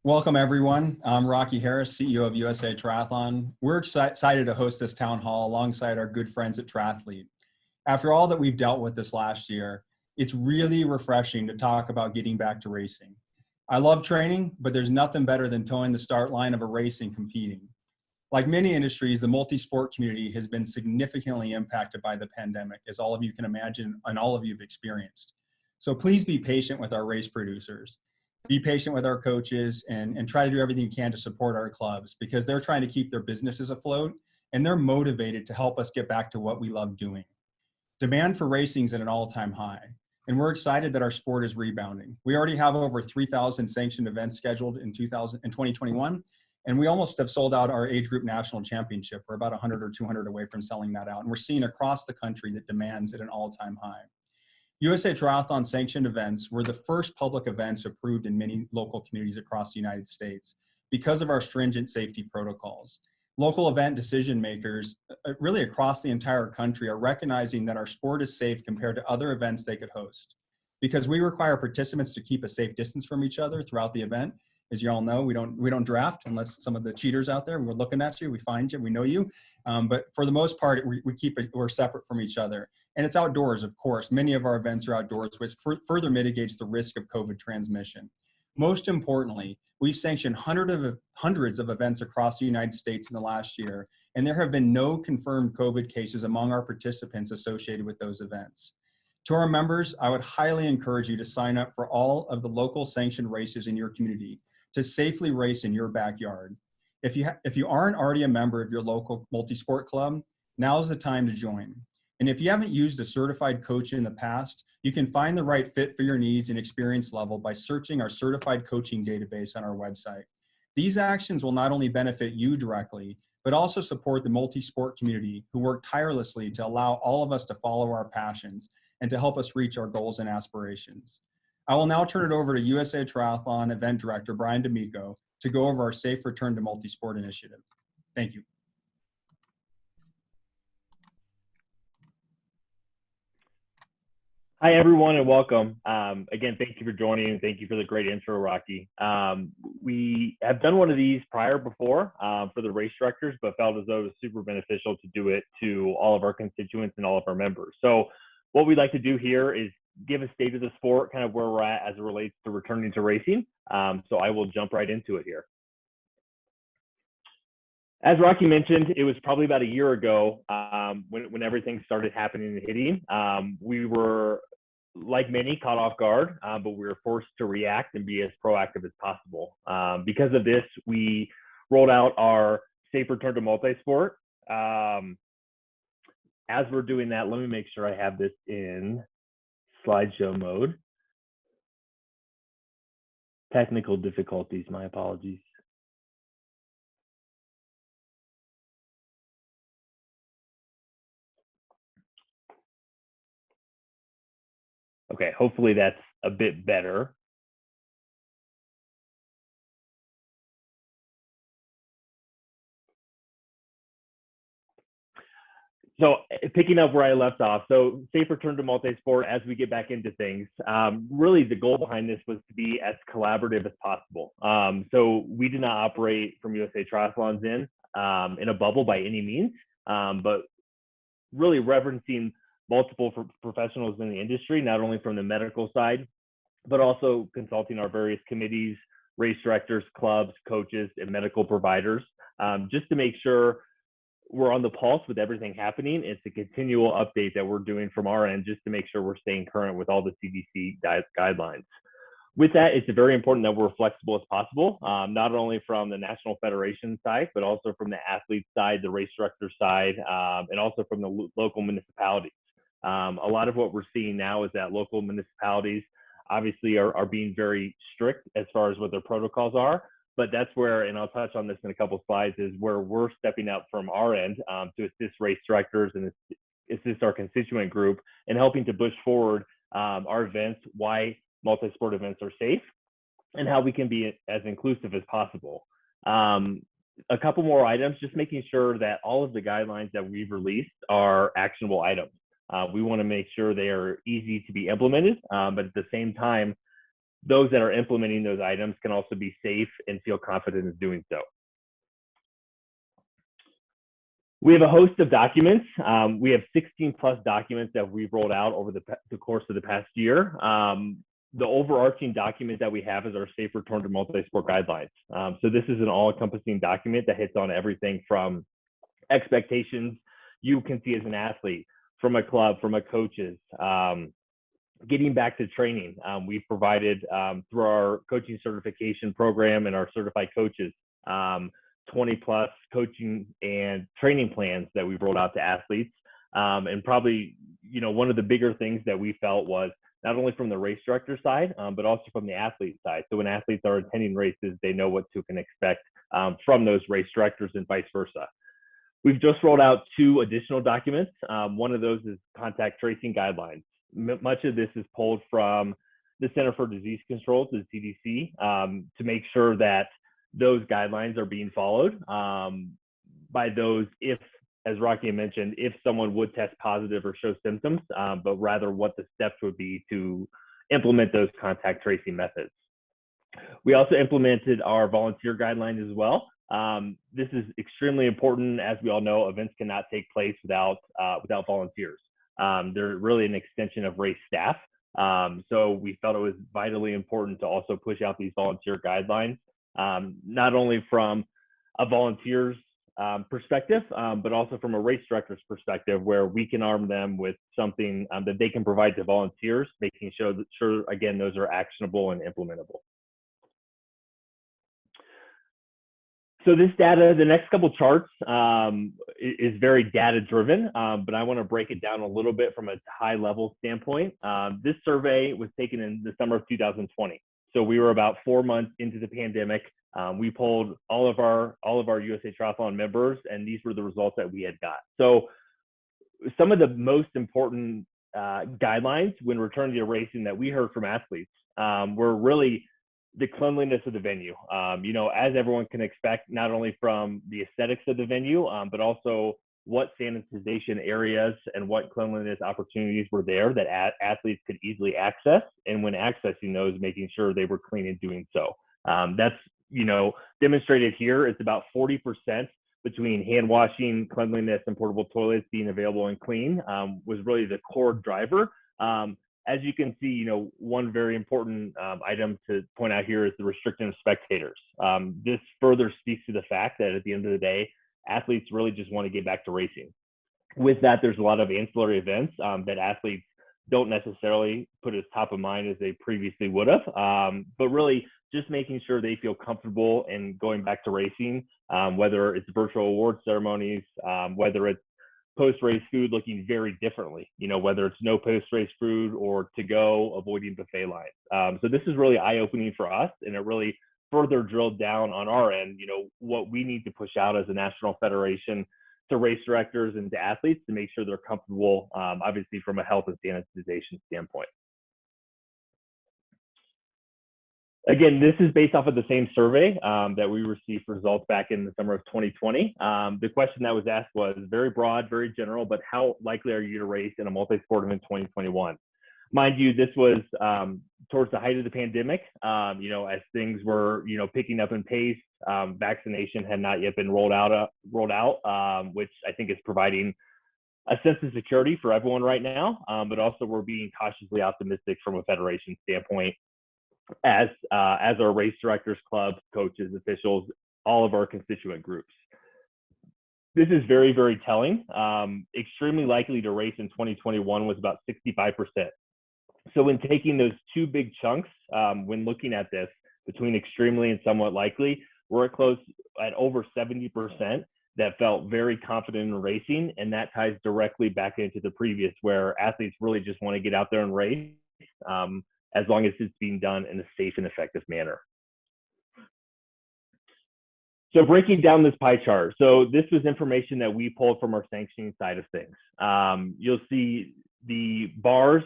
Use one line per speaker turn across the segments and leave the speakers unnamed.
Welcome, everyone. I'm Rocky Harris, CEO of USA Triathlon. We're excited to host this town hall alongside our good friends at Triathlete. After all that we've dealt with this last year, it's really refreshing to talk about getting back to racing. I love training, but there's nothing better than towing the start line of a race and competing. Like many industries, the multi-sport community has been significantly impacted by the pandemic, as all of you can imagine and all of you have experienced. So please be patient with our race producers. Be patient with our coaches and try to do everything you can to support our clubs because they're trying to keep their businesses afloat and they're motivated to help us get back to what we love doing. Demand for racing is at an all-time high, and we're excited that our sport is rebounding. We already have over 3,000 sanctioned events scheduled in 2021, and we almost have sold out our age group national championship. We're about 100 or 200 away from selling that out, and we're seeing across the country that demand's at an all-time high. USA Triathlon sanctioned events were the first public events approved in many local communities across the United States because of our stringent safety protocols. Local event decision makers really across the entire country are recognizing that our sport is safe compared to other events they could host. Because we require participants to keep a safe distance from each other throughout the event. As you all know, we don't draft unless some of the cheaters out there, we're looking at you, we find you, we know you. But for the most part, we're separate from each other. And it's outdoors, of course. Many of our events are outdoors, which further mitigates the risk of COVID transmission. Most importantly, we've sanctioned hundreds of events across the United States in the last year, and there have been no confirmed COVID cases among our participants associated with those events. To our members, I would highly encourage you to sign up for all of the local sanctioned races in your community to safely race in your backyard. If you aren't already a member of your local multi-sport club, now's the time to join. And if you haven't used a certified coach in the past, you can find the right fit for your needs and experience level by searching our certified coaching database on our website. These actions will not only benefit you directly, but also support the multi-sport community who work tirelessly to allow all of us to follow our passions and to help us reach our goals and aspirations. I will now turn it over to USA Triathlon Event Director Brian Demicko to go over our Safe Return to Multisport initiative. Thank you.
Hi, everyone, and welcome. Again, thank you for joining, and thank you for the great intro, Rocky. We have done one of these before for the race directors, but felt as though it was super beneficial to do it to all of our constituents and all of our members. So what we'd like to do here is give a state of the sport, kind of where we're at as it relates to returning to racing. So I will jump right into it here. As Rocky mentioned, it was probably about a year ago when everything started happening and hitting. We were, like many, caught off guard, but we were forced to react and be as proactive as possible. Because of this, we rolled out our Safe Return to Multisport. As we're doing that, let me make sure I have this in slideshow mode. Technical difficulties, my apologies. Okay, hopefully that's a bit better. So picking up where I left off, so Safe Return to Multisport as we get back into things, really the goal behind this was to be as collaborative as possible. So we did not operate from USA Triathlon's in a bubble by any means, but really referencing multiple professionals in the industry, not only from the medical side, but also consulting our various committees, race directors, clubs, coaches, and medical providers, just to make sure we're on the pulse with everything happening. It's a continual update that we're doing from our end just to make sure we're staying current with all the CDC guidelines. With that, it's very important that we're flexible as possible, not only from the National Federation side, but also from the athlete side, the race director side, and also from the local municipalities. A lot of what we're seeing now is that local municipalities obviously are being very strict as far as what their protocols are, but that's where, and I'll touch on this in a couple of slides, is where we're stepping up from our end to assist race directors and assist our constituent group in helping to push forward our events, why multi-sport events are safe, and how we can be as inclusive as possible. A couple more items, just making sure that all of the guidelines that we've released are actionable items. We want to make sure they are easy to be implemented, but at the same time, those that are implementing those items can also be safe and feel confident in doing so. We have a host of documents. We have 16 plus documents that we've rolled out over the course of the past year. The overarching document that we have is our Safe Return to Multisport Guidelines. So this is an all-encompassing document that hits on everything from expectations you can see as an athlete, from a club, from a coaches, getting back to training. We've provided through our coaching certification program and our certified coaches, 20 plus coaching and training plans that we've rolled out to athletes. And probably, one of the bigger things that we felt was not only from the race director side, but also from the athlete side. So when athletes are attending races, they know what to can expect from those race directors and vice versa. We've just rolled out 2 additional documents. One of those is contact tracing guidelines. Much of this is pulled from the Center for Disease Control, the CDC, to make sure that those guidelines are being followed by those, if, as Rocky mentioned, if someone would test positive or show symptoms, but rather what the steps would be to implement those contact tracing methods. We also implemented our volunteer guidelines as well. This is extremely important. As we all know, events cannot take place without volunteers. They're really an extension of race staff. So we felt it was vitally important to also push out these volunteer guidelines, not only from a volunteer's perspective, but also from a race director's perspective, where we can arm them with something that they can provide to volunteers, making sure again, those are actionable and implementable. So this data, the next couple charts is very data driven, but I want to break it down a little bit from a high level standpoint. This survey was taken in the summer of 2020. So we were about 4 months into the pandemic. We polled all of our USA Triathlon members, and these were the results that we had got. So some of the most important guidelines when returning to racing that we heard from athletes were really the cleanliness of the venue. As everyone can expect, not only from the aesthetics of the venue, but also what sanitization areas and what cleanliness opportunities were there that athletes could easily access. And when accessing those, making sure they were clean in doing so. That's, demonstrated here. It's about 40% between hand washing, cleanliness, and portable toilets being available and clean was really the core driver. As you can see, one very important item to point out here is the restrictive spectators. This further speaks to the fact that at the end of the day, athletes really just want to get back to racing. With that, there's a lot of ancillary events that athletes don't necessarily put as top of mind as they previously would have, but really just making sure they feel comfortable in going back to racing, whether it's virtual award ceremonies, whether it's post-race food looking very differently, whether it's no post-race food or to go, avoiding buffet lines. So this is really eye-opening for us, and it really further drilled down on our end, what we need to push out as a national federation to race directors and to athletes to make sure they're comfortable, obviously from a health and sanitization standpoint. Again, this is based off of the same survey that we received results back in the summer of 2020. The question that was asked was very broad, very general, but how likely are you to race in a multi-sport event in 2021? Mind you, this was towards the height of the pandemic, as things were, picking up in pace. Vaccination had not yet been rolled out, which I think is providing a sense of security for everyone right now. But also we're being cautiously optimistic from a federation standpoint as our race directors, clubs, coaches, officials, all of our constituent groups. This is very, very telling. Extremely likely to race in 2021 was about 65%. So when taking those 2 big chunks, when looking at this between extremely and somewhat likely, we're at over 70% that felt very confident in racing. And that ties directly back into the previous, where athletes really just want to get out there and race, as long as it's being done in a safe and effective manner. So breaking down this pie chart. So this was information that we pulled from our sanctioning side of things. You'll see the bars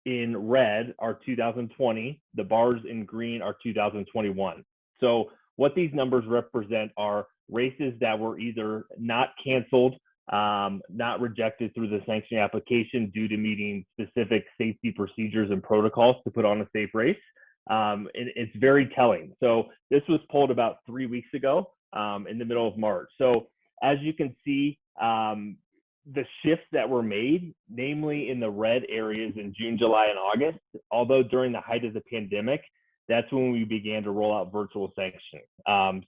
in red are 2020, the bars in green are 2021. So what these numbers represent are races that were either not canceled, not rejected through the sanctioning application due to meeting specific safety procedures and protocols to put on a safe race, And it's very telling. So this was pulled about 3 weeks ago in the middle of March. So as you can see, the shifts that were made, namely in the red areas in June, July, and August, although during the height of the pandemic, that's when we began to roll out virtual sanctioning.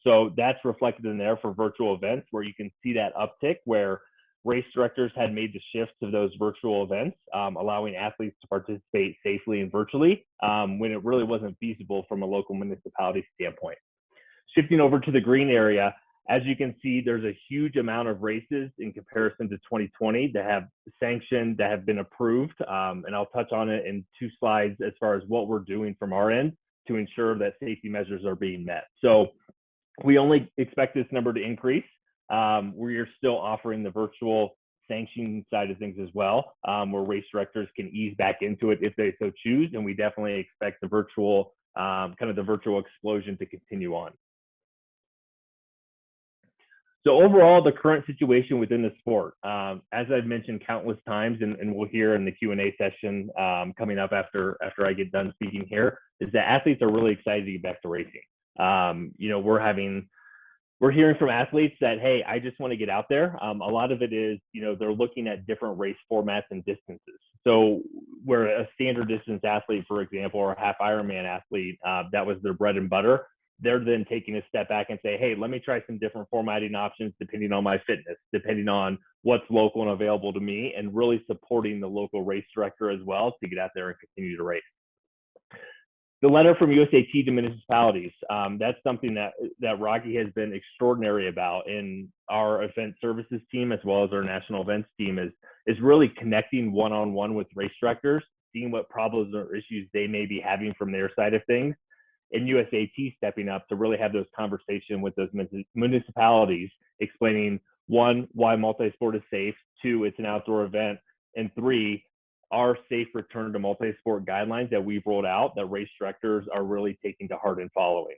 So that's reflected in there for virtual events, where you can see that uptick where race directors had made the shift to those virtual events, allowing athletes to participate safely and virtually when it really wasn't feasible from a local municipality standpoint. Shifting over to the green area, as you can see, there's a huge amount of races in comparison to 2020 that have sanctioned, that have been approved. And I'll touch on it in 2 slides as far as what we're doing from our end to ensure that safety measures are being met. So we only expect this number to increase. We are still offering the virtual sanctioning side of things as well, where race directors can ease back into it if they so choose. And we definitely expect the virtual, the virtual explosion to continue on. So overall, the current situation within the sport, as I've mentioned countless times, and we'll hear in the Q&A session coming up after I get done speaking here, is that athletes are really excited to get back to racing. We're hearing from athletes that, hey, I just want to get out there. A lot of it is, they're looking at different race formats and distances. So where a standard distance athlete, for example, or a half Ironman athlete, that was their bread and butter, they're then taking a step back and say, hey, let me try some different formatting options depending on my fitness, depending on what's local and available to me, and really supporting the local race director as well to get out there and continue to race. The letter from USAT to municipalities, that's something that Rocky has been extraordinary about in our event services team, as well as our national events team, is really connecting one-on-one with race directors, seeing what problems or issues they may be having from their side of things, and USAT stepping up to really have those conversations with those municipalities, explaining, 1, why multisport is safe, 2, it's an outdoor event, and 3, our safe return to multisport guidelines that we've rolled out that race directors are really taking to heart and following.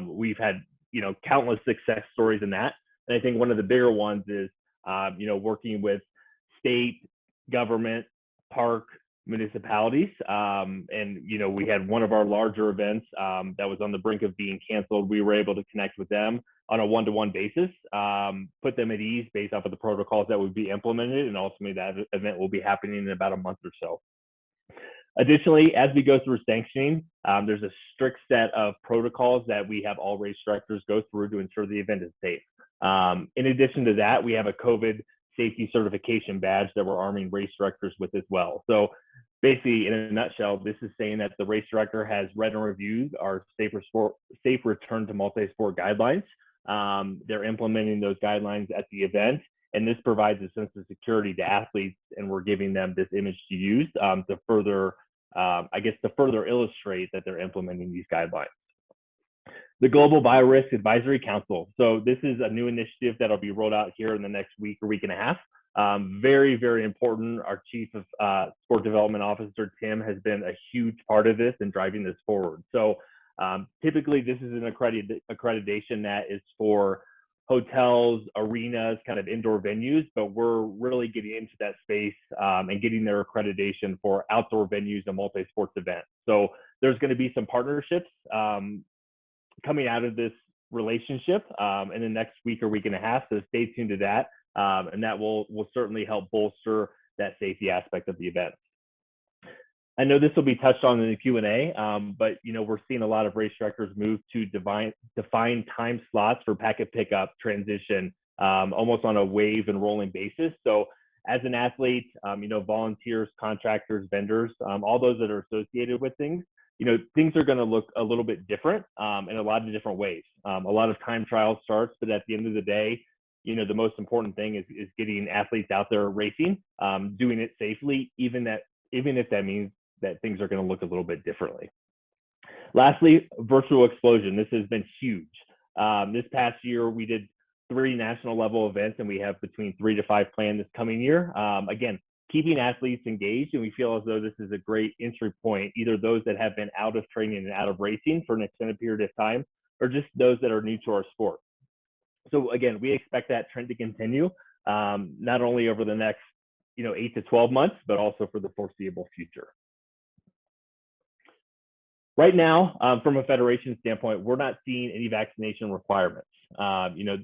We've had, countless success stories in that. And I think one of the bigger ones is, working with state, government, park, municipalities. We had one of our larger events that was on the brink of being canceled. We were able to connect with them on a one-to-one basis, put them at ease based off of the protocols that would be implemented, and ultimately that event will be happening in about a month or so. Additionally, as we go through sanctioning, there's a strict set of protocols that we have all race directors go through to ensure the event is safe. In addition to that, we have a COVID safety certification badge that we're arming race directors with as well. So basically, in a nutshell, this is saying that the race director has read and reviewed our safe return to multisport guidelines. They're implementing those guidelines at the event, and this provides a sense of security to athletes, and we're giving them this image to use to further illustrate that they're implementing these guidelines. The Global Biorisk Advisory Council. So this is a new initiative that'll be rolled out here in the next week or week and a half. Very, very important. Our Chief of Sport Development Officer, Tim, has been a huge part of this and driving this forward. So typically this is an accreditation that is for hotels, arenas, kind of indoor venues, but we're really getting into that space and getting their accreditation for outdoor venues and multi-sports events. So there's going to be some partnerships coming out of this relationship in the next week or week and a half, so stay tuned to that, and that will certainly help bolster that safety aspect of the event. I know this will be touched on in the Q&A, but we're seeing a lot of race directors move to define time slots for packet pickup transition almost on a wave and rolling basis. So as an athlete, volunteers, contractors, vendors, all those that are associated with things, things are going to look a little bit different in a lot of different ways. A lot of time trial starts, but at the end of the day, the most important thing is getting athletes out there racing, doing it safely, even if that means that things are going to look a little bit differently. Lastly, virtual explosion. This has been huge. This past year, we did 3 national level events, and we have between 3 to 5 planned this coming year. Again, keeping athletes engaged, and we feel as though this is a great entry point, either those that have been out of training and out of racing for an extended period of time, or just those that are new to our sport. So again, we expect that trend to continue, not only over the next 8 to 12 months, but also for the foreseeable future. Right now, from a federation standpoint, we're not seeing any vaccination requirements.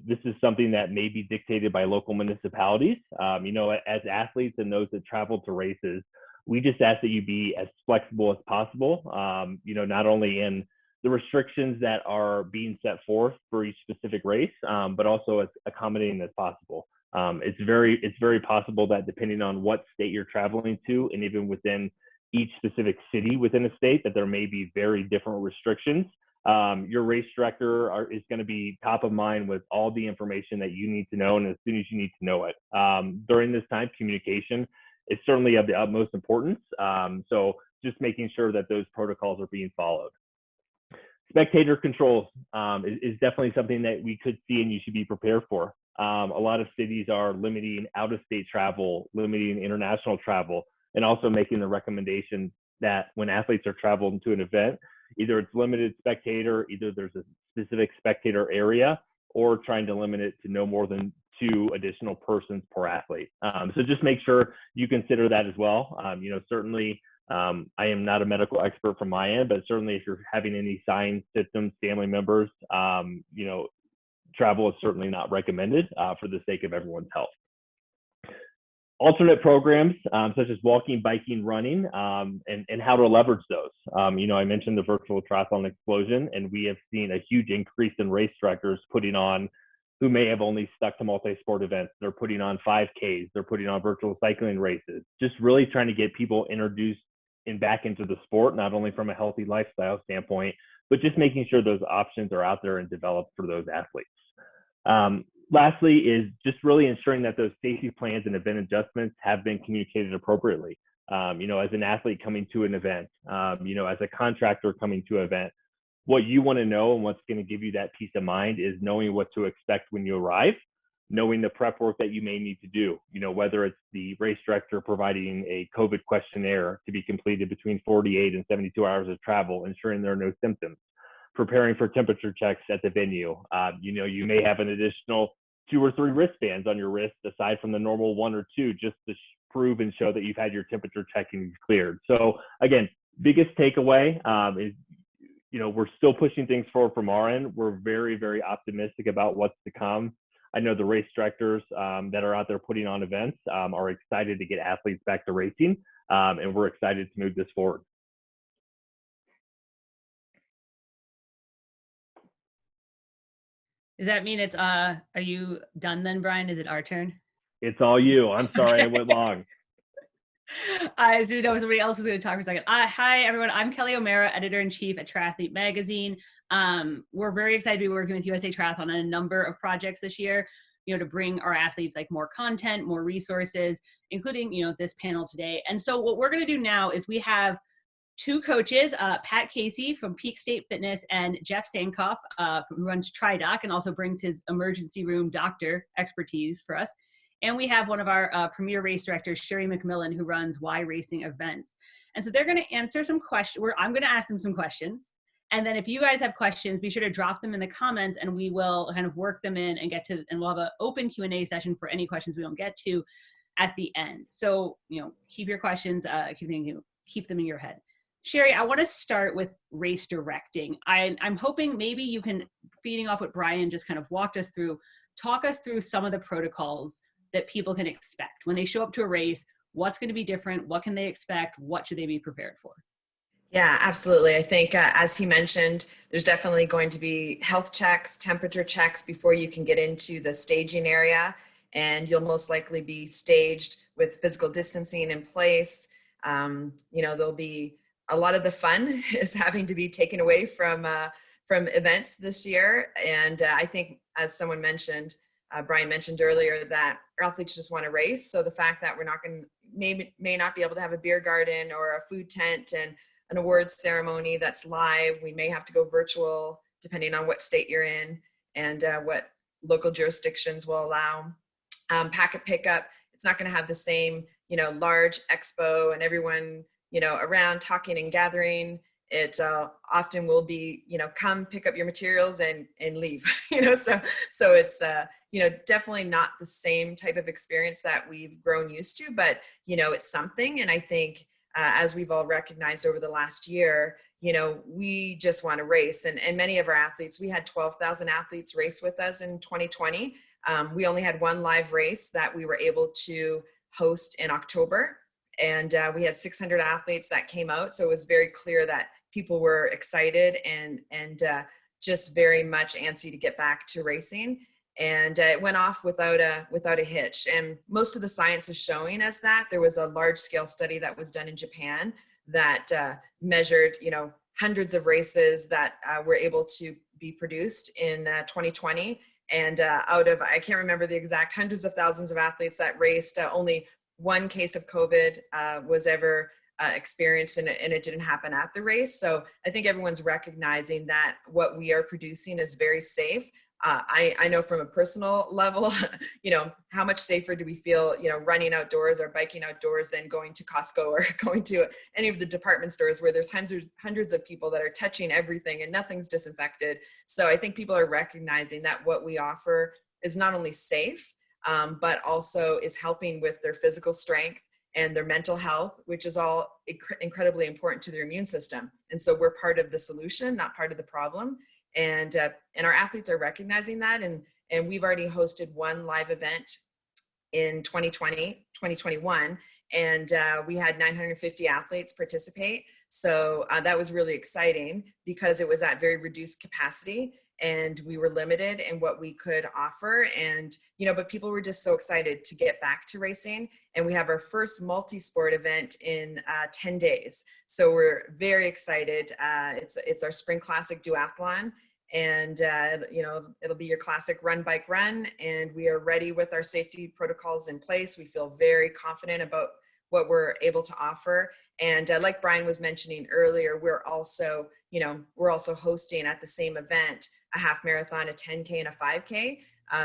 This is something that may be dictated by local municipalities. As athletes and those that travel to races, we just ask that you be as flexible as possible, not only in the restrictions that are being set forth for each specific race, but also as accommodating as possible. It's very possible that depending on what state you're traveling to, and even within each specific city within a state, that there may be very different restrictions. Your race director is going to be top of mind with all the information that you need to know, and as soon as you need to know it. During this time, communication is certainly of the utmost importance. So just making sure that those protocols are being followed. Spectator controls is definitely something that we could see and you should be prepared for. A lot of cities are limiting out-of-state travel, limiting international travel, and also making the recommendation that when athletes are traveling to an event, either it's limited spectator, either there's a specific spectator area, or trying to limit it to no more than 2 additional persons per athlete. So just make sure you consider that as well. Certainly, I am not a medical expert from my end, but certainly if you're having any signs, symptoms, family members, travel is certainly not recommended for the sake of everyone's health. Alternate programs such as walking, biking, running, and how to leverage those. I mentioned the virtual triathlon explosion, and we have seen a huge increase in race directors putting on, who may have only stuck to multi-sport events. They're putting on 5Ks, they're putting on virtual cycling races, just really trying to get people introduced and back into the sport, not only from a healthy lifestyle standpoint, but just making sure those options are out there and developed for those athletes. Lastly is just really ensuring that those safety plans and event adjustments have been communicated appropriately. As an athlete coming to an event, as a contractor coming to an event, what you want to know and what's going to give you that peace of mind is knowing what to expect when you arrive, knowing the prep work that you may need to do, whether it's the race director providing a COVID questionnaire to be completed between 48 and 72 hours of travel, ensuring there are no symptoms, preparing for temperature checks at the venue. You may have an additional 2 or 3 wristbands on your wrist aside from the normal 1 or 2, just to prove and show that you've had your temperature checking cleared. So again, biggest takeaway is, we're still pushing things forward from our end. We're very, very optimistic about what's to come. I know the race directors that are out there putting on events are excited to get athletes back to racing, and we're excited to move this forward.
Does that mean it's, are you done then, Brian? Is it our turn?
It's all you. I'm sorry I went long.
I do know somebody else is going to talk for a second. Hi, everyone. I'm Kelly O'Mara, editor-in-chief at Triathlete Magazine. We're very excited to be working with USA Triathlon on a number of projects this year, to bring our athletes like more content, more resources, including, this panel today. And so what we're going to do now is we have 2 coaches, Pat Casey from Peak State Fitness and Jeff Sankoff, who runs TriDoc and also brings his emergency room doctor expertise for us. And we have one of our premier race directors, Sherry McMillan, who runs Y Racing events. And so they're going to answer some questions. I'm going to ask them some questions. And then if you guys have questions, be sure to drop them in the comments and we will kind of work them in and and we'll have an open Q&A session for any questions we don't get to at the end. So, keep your questions, keep them in your head. Sherry, I want to start with race directing. I'm hoping maybe you can, feeding off what Brian just kind of walked us through, talk us through some of the protocols that people can expect when they show up to a race. What's going to be different? What can they expect? What should they be prepared for?
Yeah, absolutely. I think as he mentioned, there's definitely going to be health checks, temperature checks before you can get into the staging area. And you'll most likely be staged with physical distancing in place. There'll be a lot of the fun is having to be taken away from events this year. And I think, as someone mentioned, Brian mentioned earlier, that our athletes just want to race. So the fact that we're not may not be able to have a beer garden or a food tent and an awards ceremony that's live, we may have to go virtual depending on what state you're in and what local jurisdictions will allow. Packet pickup, it's not going to have the same, large expo and everyone, around talking and gathering. It often will be, come pick up your materials and leave, so it's, definitely not the same type of experience that we've grown used to, but, it's something. And I think as we've all recognized over the last year, we just want to race. And many of our athletes, we had 12,000 athletes race with us in 2020. We only had one live race that we were able to host in October. And we had 600 athletes that came out. So it was very clear that people were excited and just very much antsy to get back to racing. And it went off without a hitch. And most of the science is showing us that. There was a large scale study that was done in Japan that measured, hundreds of races that were able to be produced in 2020. And out of, I can't remember the exact hundreds of thousands of athletes that raced, only one case of COVID was ever experienced, and it didn't happen at the race. So I think everyone's recognizing that what we are producing is very safe. I know from a personal level, how much safer do we feel, running outdoors or biking outdoors than going to Costco or going to any of the department stores where there's hundreds of people that are touching everything and nothing's disinfected. So I think people are recognizing that what we offer is not only safe, but also is helping with their physical strength and their mental health, which is all incredibly important to their immune system. And so we're part of the solution, not part of the problem. And our athletes are recognizing that. And we've already hosted one live event in 2021, and we had 950 athletes participate. So that was really exciting because it was at very reduced capacity and we were limited in what we could offer. And, but people were just so excited to get back to racing. And we have our first multi-sport event in 10 days. So we're very excited. It's our Spring Classic Duathlon. And, it'll be your classic run, bike, run. And we are ready with our safety protocols in place. We feel very confident about what we're able to offer. And like Brian was mentioning earlier, we're also hosting at the same event a half marathon, a 10K and a 5K,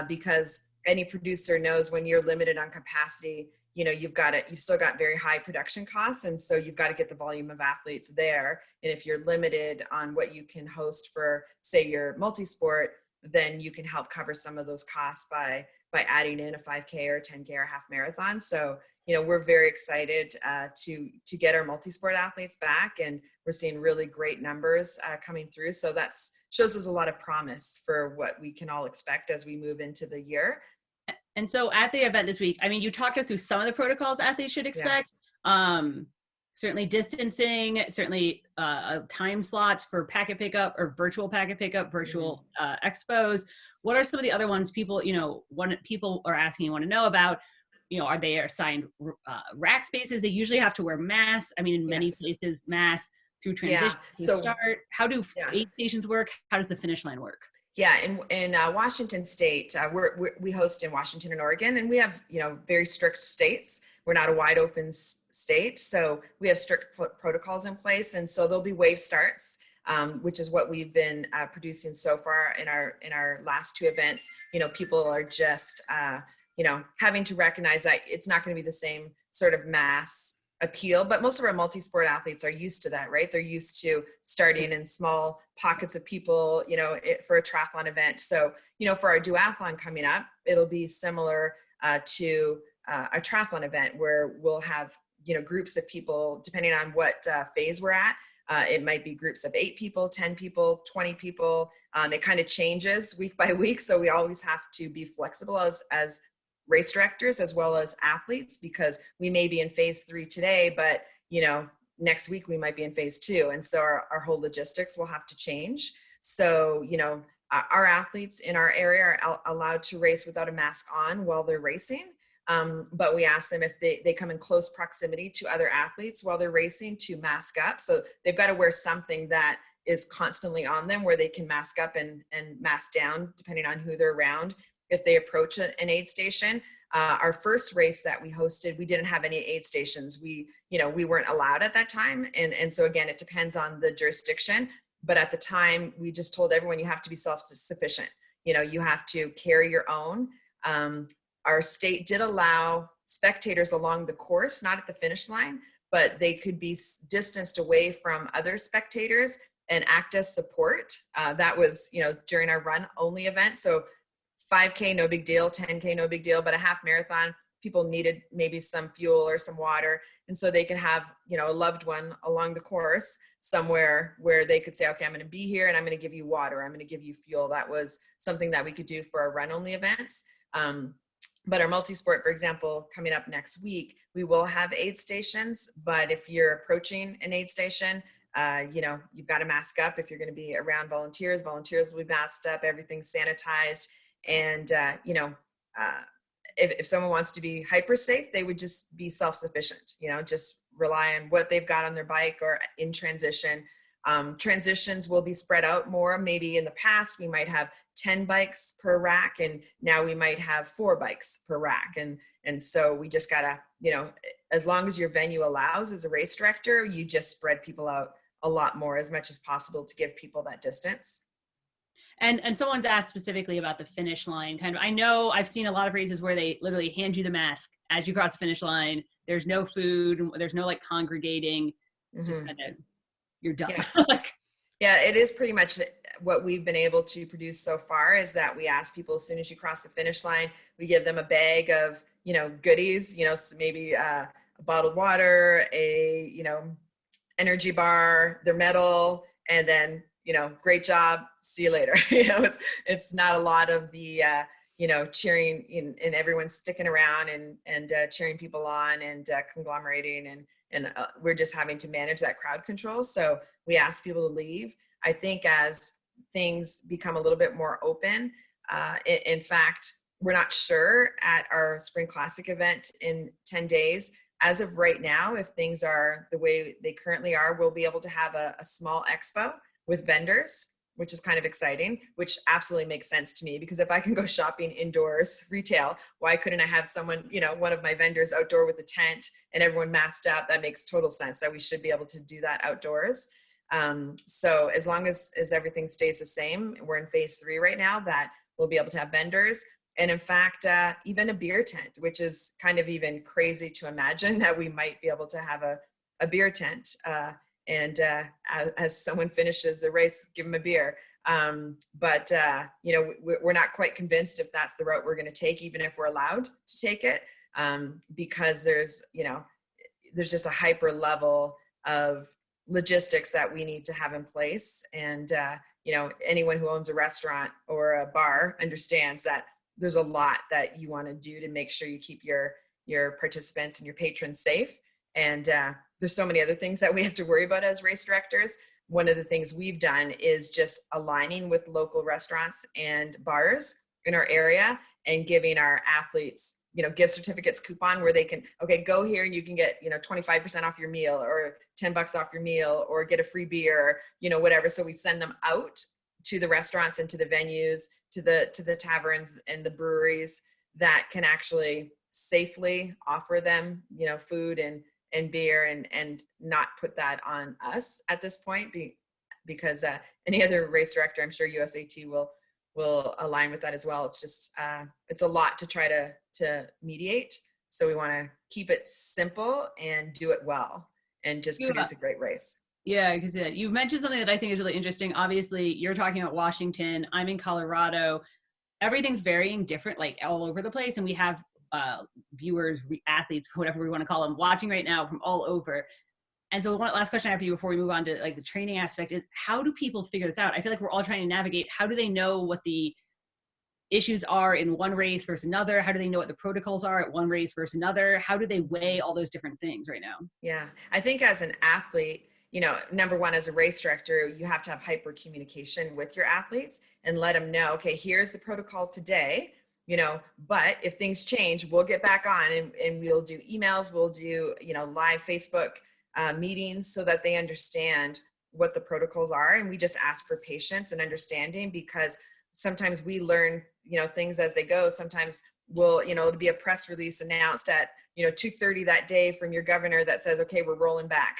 because any producer knows when you're limited on capacity, you've still got very high production costs. And so you've got to get the volume of athletes there. And if you're limited on what you can host for, say, your multi-sport, then you can help cover some of those costs by adding in a 5K or a 10K or a half marathon. So, we're very excited to get our multi-sport athletes back, and we're seeing really great numbers coming through. So that shows us a lot of promise for what we can all expect as we move into the year.
And so at the event this week, you talked us through some of the protocols athletes should expect. Yeah. Certainly distancing, certainly time slots for packet pickup or virtual packet pickup, virtual expos. What are some of the other ones people are asking, want to know about? Are they assigned rack spaces? They usually have to wear masks. In many places, masks through transition to start. How do aid stations work? How does the finish line work?
Yeah, in Washington State, we host in Washington and Oregon, and we have very strict states. We're not a wide open state, so we have strict protocols in place, and so there'll be wave starts, which is what we've been producing so far in our last two events. People are just having to recognize that it's not going to be the same sort of mass appeal, but most of our multi-sport athletes are used to that, right? They're used to starting in small pockets of people, for a triathlon event. So, for our duathlon coming up, it'll be similar to a triathlon event where we'll have, groups of people, depending on what phase we're at. It might be groups of 8 people, 10 people, 20 people. It kind of changes week by week. So we always have to be flexible as race directors as well as athletes, because we may be in phase 3 today, but next week we might be in phase 2. And so our whole logistics will have to change. So, our athletes in our area are allowed to race without a mask on while they're racing. But we ask them if they come in close proximity to other athletes while they're racing to mask up. So they've got to wear something that is constantly on them where they can mask up and mask down depending on who they're around. If they approach an aid station, our first race that we hosted, we didn't have any aid stations. We weren't allowed at that time. And so again, it depends on the jurisdiction. But at the time, we just told everyone you have to be self-sufficient. You have to carry your own. Our state did allow spectators along the course, not at the finish line, but they could be distanced away from other spectators and act as support. That was, during our run only event. So 5K, no big deal. 10K, no big deal. But a half marathon, people needed maybe some fuel or some water. And so they can have, a loved one along the course somewhere where they could say, okay, I'm going to be here and I'm going to give you water. I'm going to give you fuel. That was something that we could do for our run only events. But our multisport, for example, coming up next week, we will have aid stations. But if you're approaching an aid station, you've got to mask up. If you're going to be around volunteers will be masked up, everything's sanitized. And, if someone wants to be hyper safe, they would just be self-sufficient, just rely on what they've got on their bike or in transition. Transitions will be spread out more. Maybe in the past, we might have 10 bikes per rack, and now we might have 4 bikes per rack. And so we just gotta, as long as your venue allows, as a race director, you just spread people out a lot more as much as possible to give people that distance.
And someone's asked specifically about the finish line. Kind of, I know I've seen a lot of races where they literally hand you the mask as you cross the finish line. There's no food, there's no like congregating, just kind of, you're done.
Yeah. Yeah, it is pretty much what we've been able to produce so far, is that we ask people as soon as you cross the finish line, we give them a bag of, goodies, so maybe a bottled water, a, energy bar, their medal, and then, great job, see you later. It's not a lot of the, cheering and everyone sticking around and cheering people on and conglomerating and we're just having to manage that crowd control. So we ask people to leave. I think as things become a little bit more open, in fact, we're not sure at our Spring Classic event in 10 days. As of right now, if things are the way they currently are, we'll be able to have a small expo with vendors, which is kind of exciting, which absolutely makes sense to me, because if I can go shopping indoors, retail, why couldn't I have someone, one of my vendors outdoor with a tent and everyone masked up? That makes total sense that we should be able to do that outdoors. So as long as everything stays the same, we're in phase 3 right now, that we'll be able to have vendors. And in fact, even a beer tent, which is kind of even crazy to imagine that we might be able to have a beer tent. And as someone finishes the race, give them a beer. But we're not quite convinced if that's the route we're going to take, even if we're allowed to take it, because there's just a hyper level of logistics that we need to have in place. And, anyone who owns a restaurant or a bar understands that there's a lot that you want to do to make sure you keep your participants and your patrons safe. And there's so many other things that we have to worry about as race directors. One of the things we've done is just aligning with local restaurants and bars in our area and giving our athletes, gift certificates coupon where they can, okay, go here and you can get, 25% off your meal or $10 off your meal or get a free beer, whatever. So we send them out to the restaurants and to the venues, to the taverns and the breweries that can actually safely offer them, food and beer and not put that on us at this point, because any other race director, I'm sure USAT will align with that as well. It's just, it's a lot to try to mediate. So we want to keep it simple and do it well and just produce a great race.
Yeah, because you mentioned something that I think is really interesting. Obviously, you're talking about Washington. I'm in Colorado. Everything's varying different, like all over the place. And we have viewers, athletes, whatever we want to call them, watching right now from all over. And so one last question I have for you before we move on to like the training aspect is, how do people figure this out? I feel like we're all trying to navigate. How do they know what the issues are in one race versus another? How do they know what the protocols are at one race versus another? How do they weigh all those different things right now?
Yeah, I think as an athlete, number one, as a race director, you have to have hyper communication with your athletes and let them know, okay, here's the protocol today. But if things change, we'll get back on and we'll do emails, we'll do, live Facebook meetings so that they understand what the protocols are. And we just ask for patience and understanding, because sometimes we learn, things as they go. Sometimes it'll be a press release announced at, 2:30 that day from your governor that says, okay, we're rolling back,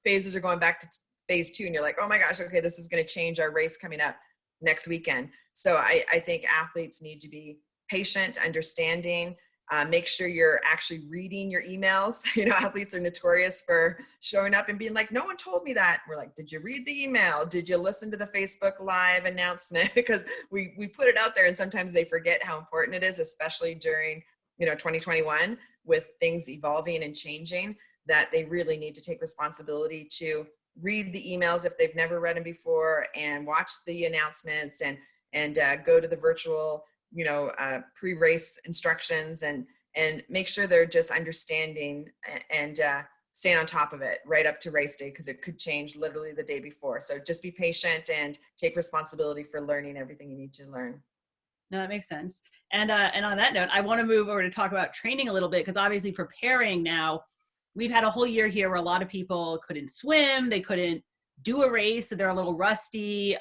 phases are going back to phase 2. And you're like, oh my gosh, okay, this is going to change our race coming up next weekend. So I think athletes need to be patient, understanding, make sure you're actually reading your emails. Athletes are notorious for showing up and being like, no one told me that. We're like, did you read the email? Did you listen to the Facebook Live announcement? Because we put it out there and sometimes they forget how important it is, especially during, 2021, with things evolving and changing, that they really need to take responsibility to read the emails if they've never read them before, and watch the announcements, and go to the virtual, pre-race instructions, and make sure they're just understanding and staying on top of it right up to race day, because it could change literally the day before. So just be patient and take responsibility for learning everything you need to learn.
No, that makes sense. And on that note, I want to move over to talk about training a little bit, because obviously preparing now, we've had a whole year here where a lot of people couldn't swim, they couldn't do a race, so they're a little rusty.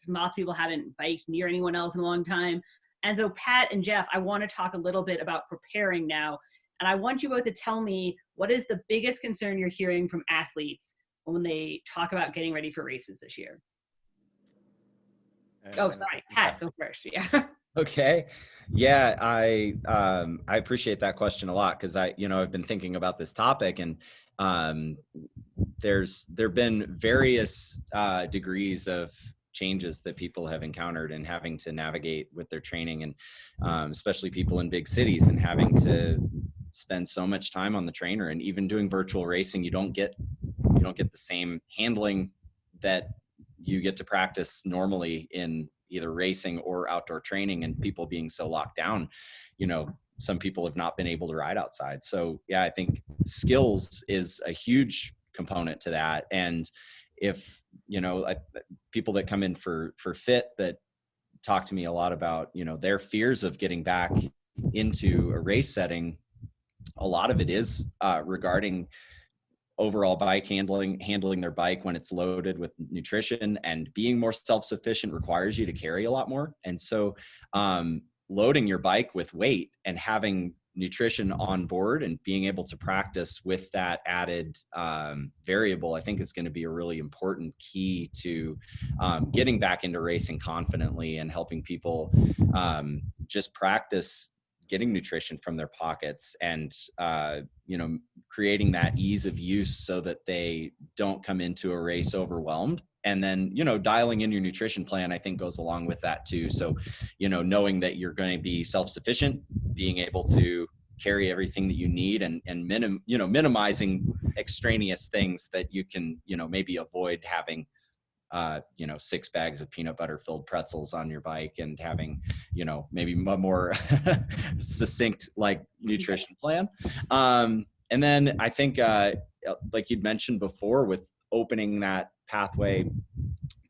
Lots of people haven't biked near anyone else in a long time. And so Pat and Jeff, I want to talk a little bit about preparing now. And I want you both to tell me, what is the biggest concern you're hearing from athletes when they talk about getting ready for races this year? Oh, sorry, Pat, go first. Yeah.
Okay. Yeah, I appreciate that question a lot, because I've been thinking about this topic, and there've been various degrees of changes that people have encountered in having to navigate with their training, and especially people in big cities, and having to spend so much time on the trainer. And even doing virtual racing, you don't get the same handling that you get to practice normally in either racing or outdoor training, and people being so locked down, some people have not been able to ride outside. So yeah, I think skills is a huge component to that. And if, people that come in for fit that talk to me a lot about, their fears of getting back into a race setting, a lot of it is regarding overall bike handling their bike when it's loaded with nutrition, and being more self-sufficient requires you to carry a lot more. And so loading your bike with weight and having nutrition on board and being able to practice with that added variable, I think is going to be a really important key to getting back into racing confidently, and helping people just practice getting nutrition from their pockets, and creating that ease of use so that they don't come into a race overwhelmed. And then, dialing in your nutrition plan, I think, goes along with that too. So, knowing that you're going to be self-sufficient, being able to carry everything that you need, and minimizing extraneous things that you can, maybe avoid having, 6 bags of peanut butter filled pretzels on your bike, and having, maybe a more succinct nutrition plan. And then I think, like you'd mentioned before, with opening that pathway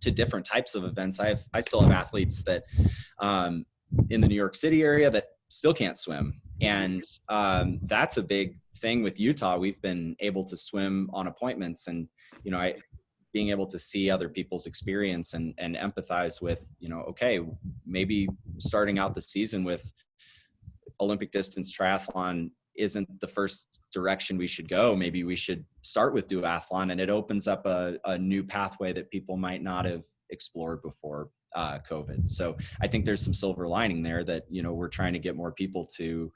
to different types of events, I still have athletes that in the New York City area that still can't swim. And that's a big thing with Utah. We've been able to swim on appointments, and, being able to see other people's experience and empathize with, okay, maybe starting out the season with Olympic distance triathlon isn't the first direction we should go. Maybe we should start with duathlon, and it opens up a new pathway that people might not have explored before COVID. So I think there's some silver lining there, that, we're trying to get more people to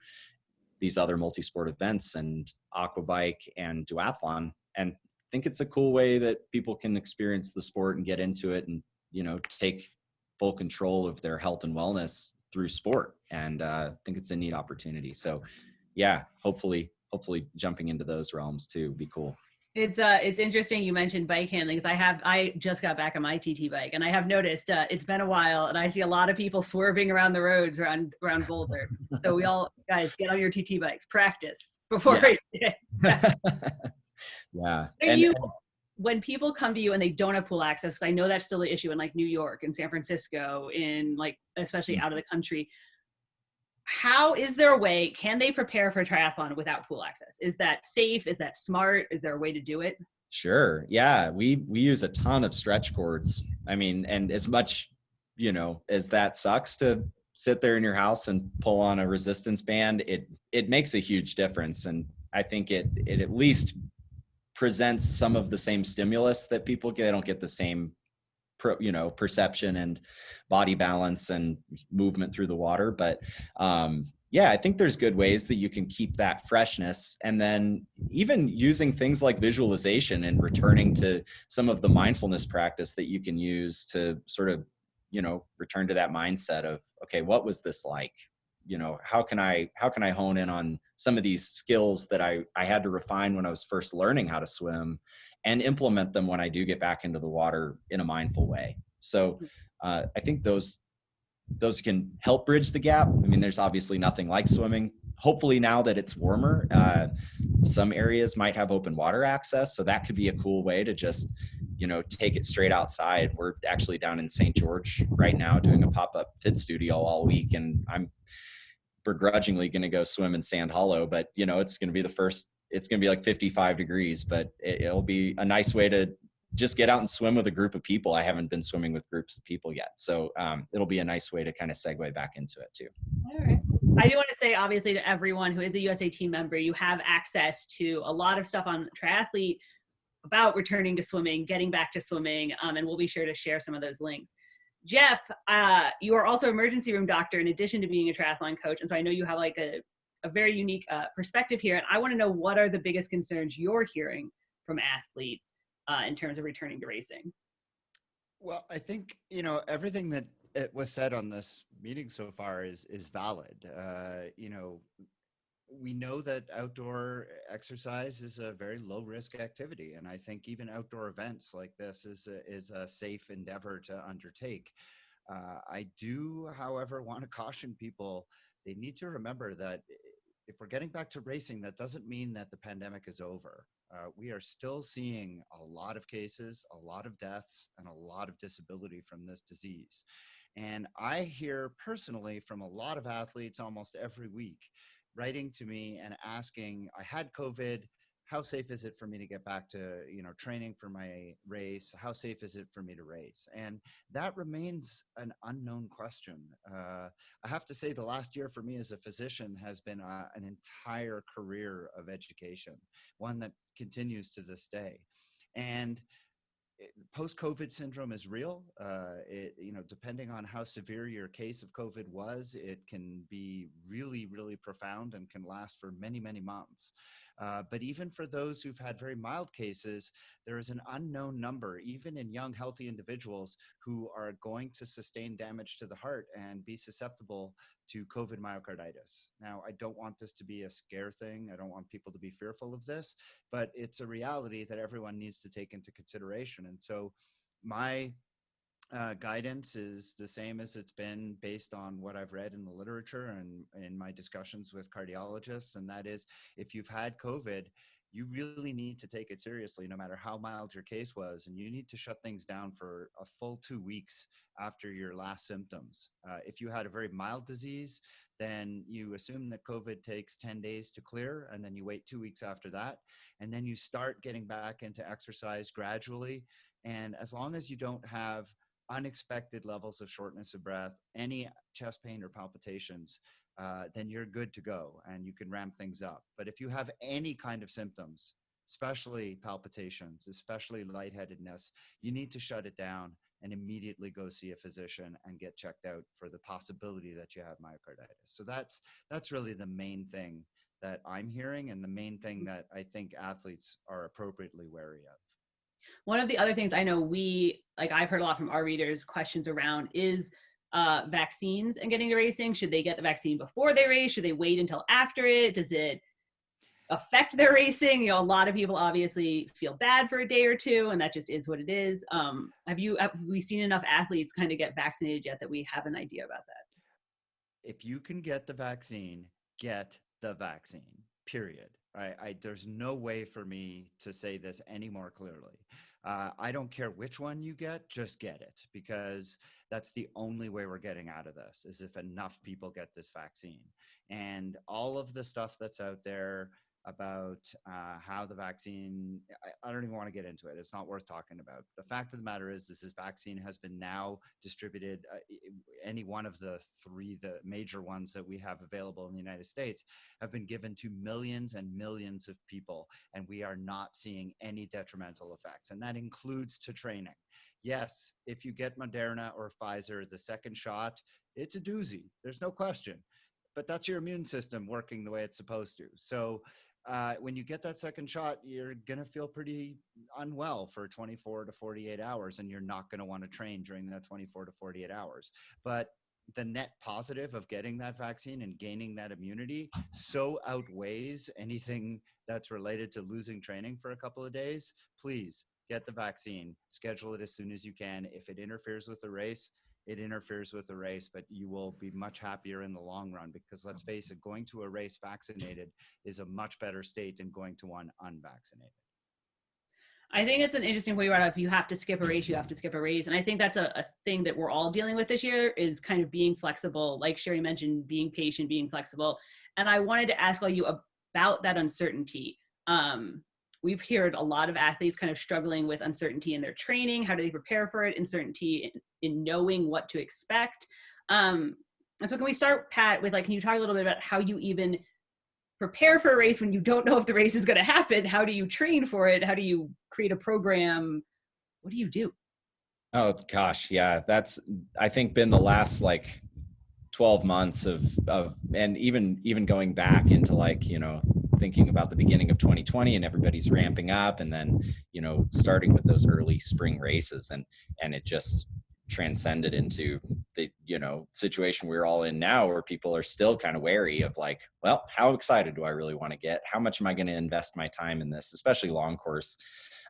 these other multi-sport events, and aquabike and duathlon. And I think it's a cool way that people can experience the sport and get into it, and, take full control of their health and wellness through sport. And I think it's a neat opportunity. So yeah, hopefully jumping into those realms too would be cool.
It's interesting you mentioned bike handling, because I just got back on my TT bike, and I have noticed it's been a while, and I see a lot of people swerving around the roads around Boulder. So we all, guys, get on your TT bikes, practice before race day.
Yeah.
When people come to you and they don't have pool access, because I know that's still an issue in New York and San Francisco, in especially out of the country, how is there a way, can they prepare for a triathlon without pool access? Is that safe? Is that smart? Is there a way to do it?
Sure. Yeah. We use a ton of stretch cords. I mean, and as much, as that sucks to sit there in your house and pull on a resistance band, it makes a huge difference. And I think it at least presents some of the same stimulus that people get. They don't get the same perception and body balance and movement through the water. But yeah, I think there's good ways that you can keep that freshness. And then even using things like visualization and returning to some of the mindfulness practice that you can use to sort of, return to that mindset of, okay, what was this like? you know, how can I hone in on some of these skills that I had to refine when I was first learning how to swim, and implement them when I do get back into the water in a mindful way. So I think those can help bridge the gap. I mean, there's obviously nothing like swimming. Hopefully now that it's warmer, some areas might have open water access. So that could be a cool way to just, you know, take it straight outside. We're actually down in St. George right now doing a pop-up fit studio all week. And I'm begrudgingly going to go swim in Sand Hollow, but you know, it's going to be it's going to be like 55 degrees, but it'll be a nice way to just get out and swim with a group of people. I haven't been swimming with groups of people yet. So it'll be a nice way to kind of segue back into it too.
All right. I do want to say, obviously, to everyone who is a USA team member, you have access to a lot of stuff on Triathlete about returning to swimming, getting back to swimming, and we'll be sure to share some of those links. Jeff, you are also an emergency room doctor in addition to being a triathlon coach. And so I know you have like a very unique perspective here. And I want to know, what are the biggest concerns you're hearing from athletes in terms of returning to racing?
Well, I think, you know, everything that it was said on this meeting so far is valid. You know, we know that outdoor exercise is a very low risk activity. And I think even outdoor events like this is a safe endeavor to undertake. I do, however, want to caution people. They need to remember that if we're getting back to racing, that doesn't mean that the pandemic is over. We are still seeing a lot of cases, a lot of deaths, and a lot of disability from this disease. And I hear personally from a lot of athletes almost every week writing to me and asking, I had COVID, how safe is it for me to get back to, you know, training for my race? How safe is it for me to race? And that remains an unknown question. I have to say the last year for me as a physician has been an entire career of education, one that continues to this day. And post-COVID syndrome is real. You know, depending on how severe your case of COVID was, it can be really, really profound and can last for many, many months. But even for those who've had very mild cases, there is an unknown number, even in young, healthy individuals, who are going to sustain damage to the heart and be susceptible to COVID myocarditis. Now, I don't want this to be a scare thing. I don't want people to be fearful of this, but it's a reality that everyone needs to take into consideration. And so my guidance is the same as it's been based on what I've read in the literature and in my discussions with cardiologists. And that is, if you've had COVID, you really need to take it seriously, no matter how mild your case was. And you need to shut things down for a full 2 weeks after your last symptoms. If you had a very mild disease, then you assume that COVID takes 10 days to clear, and then you wait 2 weeks after that. And then you start getting back into exercise gradually. And as long as you don't have unexpected levels of shortness of breath, any chest pain or palpitations, then you're good to go and you can ramp things up. But if you have any kind of symptoms, especially palpitations, especially lightheadedness, you need to shut it down and immediately go see a physician and get checked out for the possibility that you have myocarditis. So that's really the main thing that I'm hearing, and the main thing that I think athletes are appropriately wary of.
One of the other things I know I've heard a lot from our readers, questions around is vaccines and getting to racing. Should they get the vaccine before they race? Should they wait until after it? Does it affect their racing? You know, a lot of people obviously feel bad for a day or two, and that just is what it is. Have we seen enough athletes kind of get vaccinated yet that we have an idea about that?
If you can get the vaccine, get the vaccine, period. There's no way for me to say this any more clearly. I don't care which one you get, just get it, because that's the only way we're getting out of this, is if enough people get this vaccine. And all of the stuff that's out there about how the vaccine, I don't even want to get into it. It's not worth talking about. The fact of the matter is, this vaccine has been now distributed, any one of the major ones that we have available in the United States have been given to millions and millions of people, and we are not seeing any detrimental effects. And that includes to training. Yes, if you get Moderna or Pfizer, the second shot, it's a doozy. There's no question. But that's your immune system working the way it's supposed to. So when you get that second shot, you're going to feel pretty unwell for 24 to 48 hours, and you're not going to want to train during that 24 to 48 hours. But the net positive of getting that vaccine and gaining that immunity so outweighs anything that's related to losing training for a couple of days. Please get the vaccine, schedule it as soon as you can. If it interferes with the race, it interferes with the race, but you will be much happier in the long run, because let's face it, going to a race vaccinated is a much better state than going to one unvaccinated.
I think it's an interesting point you brought up. You have to skip a race, you have to skip a race. And I think that's a thing that we're all dealing with this year, is kind of being flexible. Like Sherry mentioned, being patient, being flexible. And I wanted to ask all you about that uncertainty. We've heard a lot of athletes kind of struggling with uncertainty in their training. How do they prepare for it? Uncertainty in knowing what to expect. And so can we start, Pat, with like, can you talk a little bit about how you even prepare for a race when you don't know if the race is going to happen? How do you train for it? How do you create a program? What do you do?
Oh gosh, yeah, that's, I think, been the last like 12 months of and even going back into like, you know, thinking about the beginning of 2020 and everybody's ramping up, and then, you know, starting with those early spring races, and it just transcended into the, you know, situation we're all in now, where people are still kind of wary of like, well, how excited do I really want to get? How much am I going to invest my time in this, especially long course?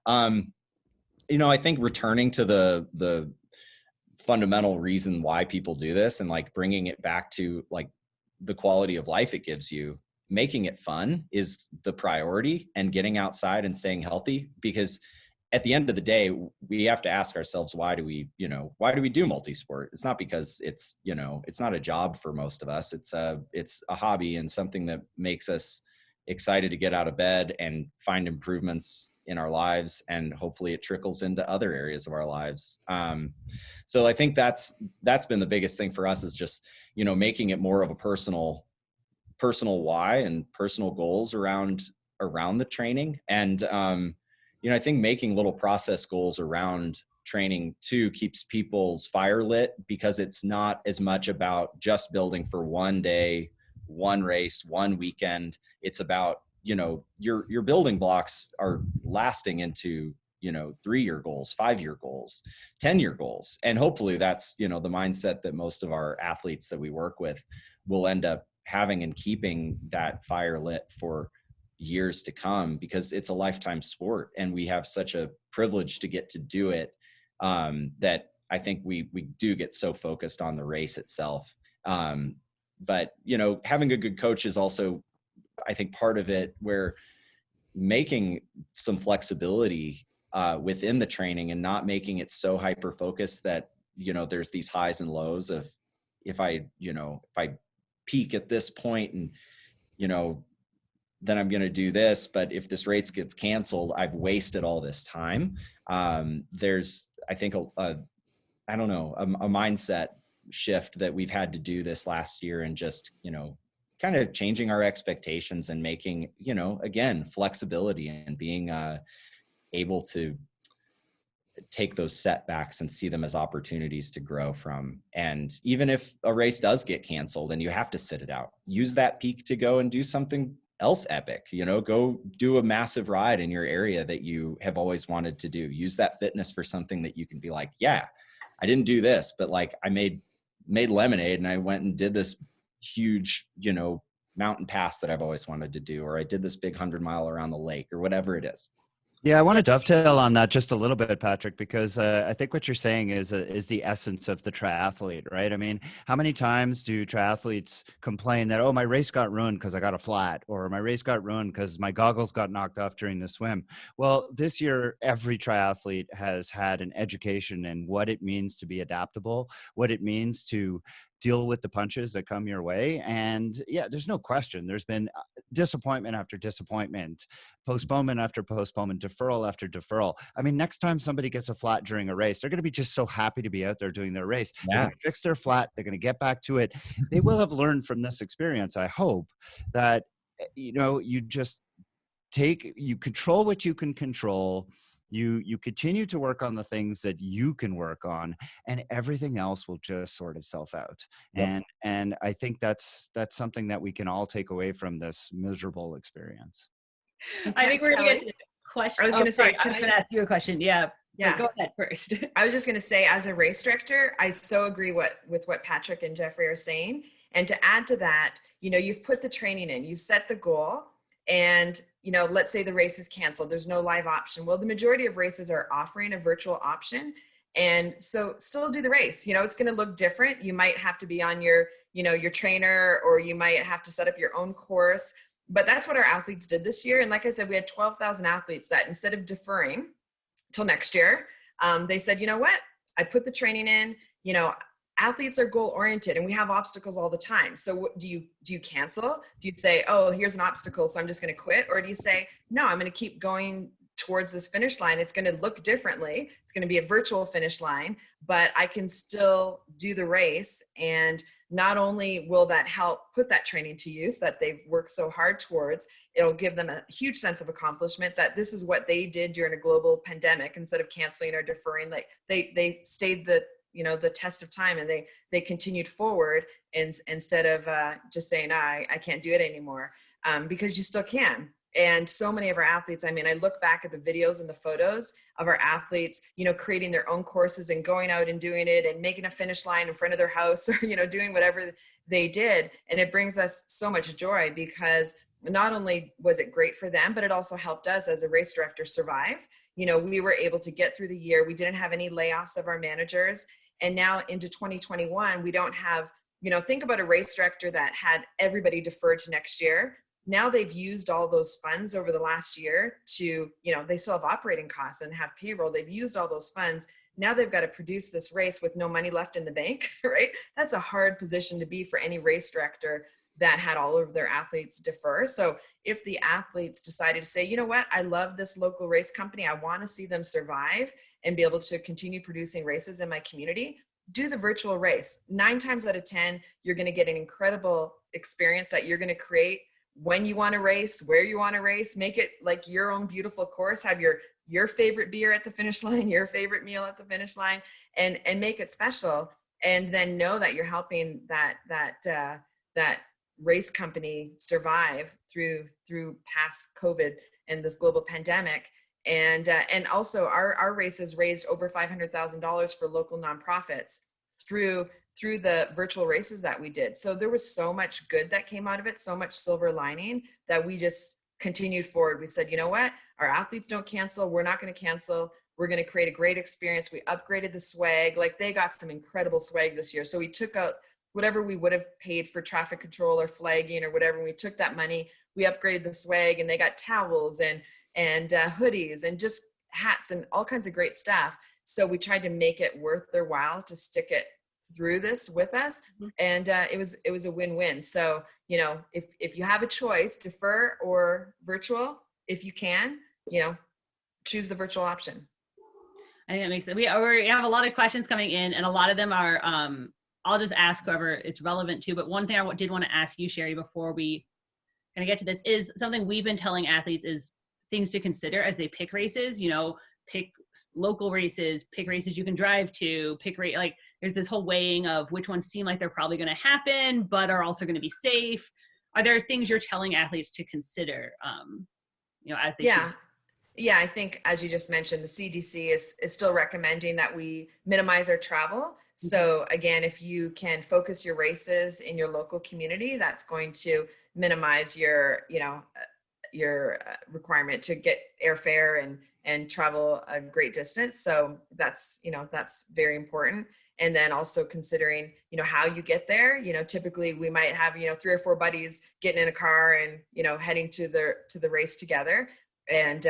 You know, I think returning to the fundamental reason why people do this, and like bringing it back to like the quality of life it gives you, making it fun is the priority, and getting outside and staying healthy. Because at the end of the day, we have to ask ourselves, why do we do multisport? It's not because it's, you know, it's not a job for most of us. It's a hobby, and something that makes us excited to get out of bed and find improvements in our lives, and hopefully it trickles into other areas of our lives. So I think that's been the biggest thing for us, is just, you know, making it more of a personal why and personal goals around the training. And you know, I think making little process goals around training too keeps people's fire lit, because it's not as much about just building for one day, one race, one weekend. It's about, you know, your building blocks are lasting into, you know, 3-year goals, 5-year goals, 10-year goals. And hopefully that's, you know, the mindset that most of our athletes that we work with will end up having, and keeping that fire lit for years to come, because it's a lifetime sport, and we have such a privilege to get to do it, that I think we do get so focused on the race itself. But, you know, having a good coach is also, I think, part of it, where making some flexibility within the training, and not making it so hyper focused that, you know, there's these highs and lows of, if I peak at this point, and, you know, then I'm going to do this, but if this race gets canceled, I've wasted all this time. There's, I think, a mindset shift that we've had to do this last year, and just, you know, kind of changing our expectations, and making, you know, again, flexibility, and being able to take those setbacks and see them as opportunities to grow from. And even if a race does get canceled and you have to sit it out, use that peak to go and do something else epic. You know, go do a massive ride in your area that you have always wanted to do. Use that fitness for something that you can be like, yeah, I didn't do this, but like I made lemonade, and I went and did this huge, you know, mountain pass that I've always wanted to do, or I did this big 100-mile around the lake, or whatever it is.
Yeah, I want to dovetail on that just a little bit, Patrick, because I think what you're saying is the essence of the triathlete, right? I mean, how many times do triathletes complain that, oh, my race got ruined because I got a flat, or my race got ruined because my goggles got knocked off during the swim? Well, this year, every triathlete has had an education in what it means to be adaptable, what it means to deal with the punches that come your way. And yeah, there's no question. There's been disappointment after disappointment, postponement after postponement, deferral after deferral. I mean, next time somebody gets a flat during a race, they're going to be just so happy to be out there doing their race.
Yeah.
They're going to fix their flat. They're going to get back to it. They will have learned from this experience. I hope that, you know, you control what you can control. You continue to work on the things that you can work on, and everything else will just sort itself out. Yep. And I think that's something that we can all take away from this miserable experience.
I think we're going to get to the question.
I was going to say,
I was going to ask you a question. Yeah. But go ahead first.
I was just going to say, as a race director, I so agree with what Patrick and Jeffrey are saying. And to add to that, you've put the training in, you've set the goal, and let's say the race is canceled, there's no live option. Well, the majority of races are offering a virtual option, and so still do the race. It's going to look different. You might have to be on your trainer, or you might have to set up your own course. But that's what our athletes did this year. And like I said, we had 12,000 athletes that, instead of deferring till next year, they said, you know what, I put the training in. Athletes are goal oriented, and we have obstacles all the time. So do you cancel? Do you say, oh, here's an obstacle, so I'm just going to quit? Or do you say, no, I'm going to keep going towards this finish line. It's going to look differently. It's going to be a virtual finish line, but I can still do the race. And not only will that help put that training to use that they've worked so hard towards, it'll give them a huge sense of accomplishment that this is what they did during a global pandemic. Instead of canceling or deferring, like they stayed the test of time, and they continued forward, and instead of just saying, I can't do it anymore, because you still can. And so many of our athletes, I look back at the videos and the photos of our athletes, creating their own courses and going out and doing it and making a finish line in front of their house, or, doing whatever they did. And it brings us so much joy, because not only was it great for them, but it also helped us as a race director survive. We were able to get through the year. We didn't have any layoffs of our managers. And now into 2021, we don't have, think about a race director that had everybody deferred to next year. Now they've used all those funds over the last year to, they still have operating costs and have payroll. They've used all those funds. Now they've got to produce this race with no money left in the bank, right? That's a hard position to be for any race director that had all of their athletes defer. So if the athletes decided to say, you know what, I love this local race company, I want to see them survive and be able to continue producing races in my community, do the virtual race. 9 times out of 10, you're going to get an incredible experience that you're going to create when you want to race, where you want to race. Make it like your own beautiful course. Have your favorite beer at the finish line, your favorite meal at the finish line, and make it special. And then know that you're helping that race company survive through past COVID and this global pandemic. And also our races raised over $500,000 for local nonprofits through the virtual races that we did. So there was so much good that came out of it, so much silver lining, that we just continued forward. We said, you know what, our athletes don't cancel. We're not going to cancel. We're going to create a great experience. We upgraded the swag. Like, they got some incredible swag this year. So we took out whatever we would have paid for traffic control or flagging or whatever. We took that money, we upgraded the swag, and they got towels and hoodies and just hats and all kinds of great stuff. So we tried to make it worth their while to stick it through this with us. And it was a win-win. So, if you have a choice, defer or virtual, if you can, choose the virtual option.
I think that makes sense. We have a lot of questions coming in, and a lot of them are, I'll just ask whoever it's relevant to. But one thing I did want to ask you, Sherry, before we kind of get to this, is something we've been telling athletes is things to consider as they pick races. Pick local races, pick races you can drive to, like there's this whole weighing of which ones seem like they're probably going to happen, but are also going to be safe. Are there things you're telling athletes to consider, as they
Yeah, I think, as you just mentioned, the CDC is still recommending that we minimize our travel. So again, if you can focus your races in your local community, that's going to minimize your requirement to get airfare and travel a great distance. So that's very important. And then also considering, how you get there. Typically we might have, 3 or 4 buddies getting in a car and, heading to the race together. And,